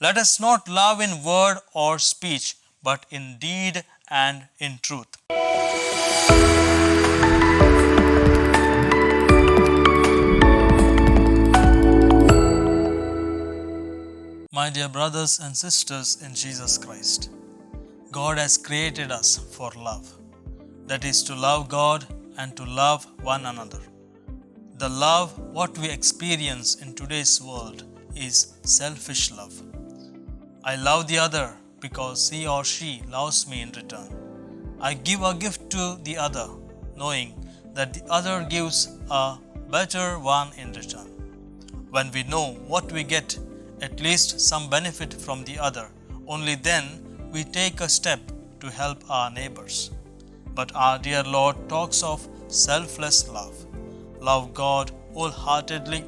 Let us not love in word or speech, but in deed and in truth. My dear brothers and sisters in Jesus Christ, God has created us for love. That is to love God and to love one another. The love what we experience in today's world is selfish love. I love the other because he or she loves me in return. I give a gift to the other, knowing that the other gives a better one in return. When we know what we get, at least some benefit from the other, only then we take a step to help our neighbors. But our dear Lord talks of selfless love. Love God wholeheartedly,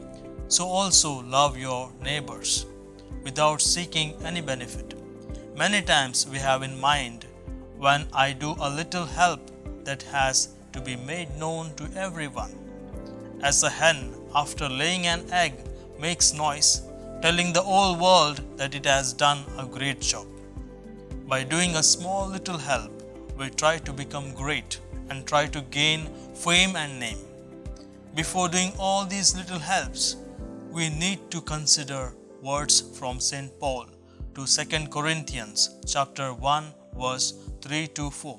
so also love your neighbors without seeking any benefit. Many times we have in mind, when I do a little help, that has to be made known to everyone. As a hen, after laying an egg, makes noise, telling the whole world that it has done a great job. By doing a small little help, we try to become great and try to gain fame and name. Before doing all these little helps, we need to consider words from St. Paul to 2 Corinthians chapter 1 verse 3 to 4.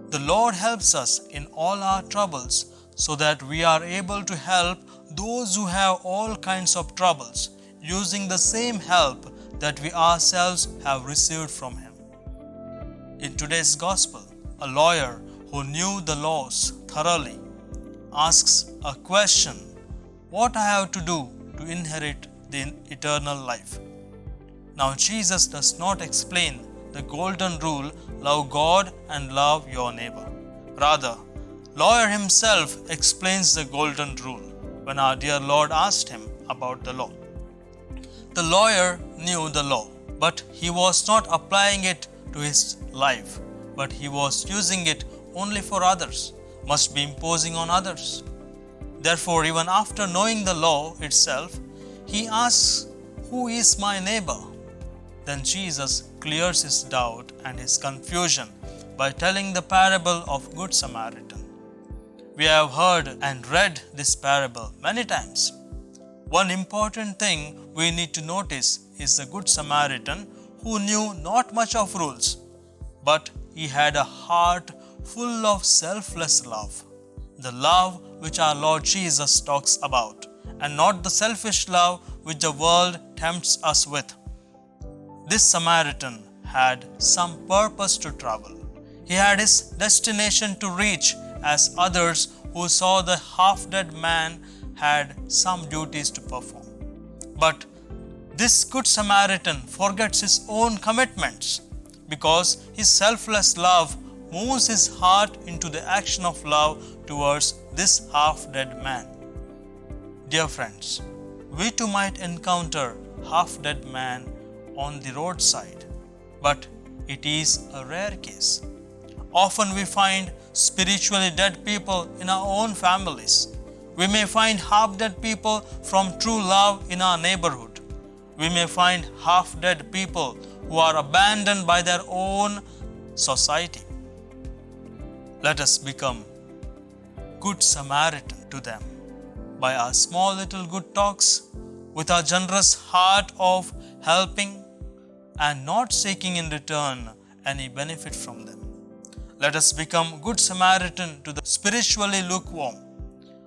The Lord helps us in all our troubles so that we are able to help those who have all kinds of troubles, using the same help that we ourselves have received from Him. In today's Gospel, a lawyer who knew the laws thoroughly asks a question: what I have to do to inherit the eternal life? Now Jesus does not explain the golden rule, love God and love your neighbor. Rather, lawyer himself explains the golden rule when our dear Lord asked him about the law. The lawyer knew the law, but he was not applying it to his life, but he was using it only for others, must be imposing on others. Therefore, even after knowing the law itself, he asks, who is my neighbor? Then Jesus clears his doubt and his confusion by telling the parable of Good Samaritan. We have heard and read this parable many times. One important thing we need to notice is the Good Samaritan who knew not much of rules, but he had a heart full of selfless love, the love which our Lord Jesus talks about, and not the selfish love which the world tempts us with. This Samaritan had some purpose to travel. He had his destination to reach, as others who saw the half-dead man had some duties to perform. But this Good Samaritan forgets his own commitments because his selfless love moves his heart into the action of love towards this half-dead man. Dear friends, we too might encounter half-dead man on the roadside, but it is a rare case. Often we find spiritually dead people in our own families. We may find half-dead people from true love in our neighborhood. We may find half-dead people who are abandoned by their own society. Let us become Good Samaritan to them by our small little good talks, with our generous heart of helping and not seeking in return any benefit from them. Let us become Good Samaritan to the spiritually lukewarm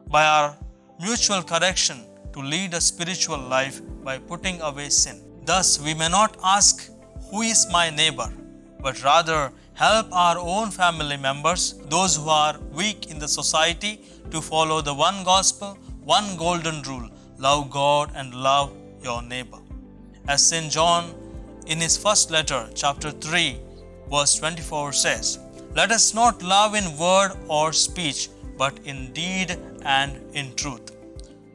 by our mutual correction to lead a spiritual life by putting away sin. Thus, we may not ask, who is my neighbor, but rather help our own family members, those who are weak in the society, to follow the one gospel, one golden rule: love God and love your neighbor. As St. John in his first letter, chapter 3, verse 24 says, let us not love in word or speech, but in deed and in truth.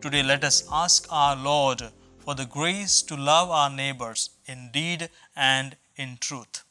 Today let us ask our Lord for the grace to love our neighbors in deed and in truth.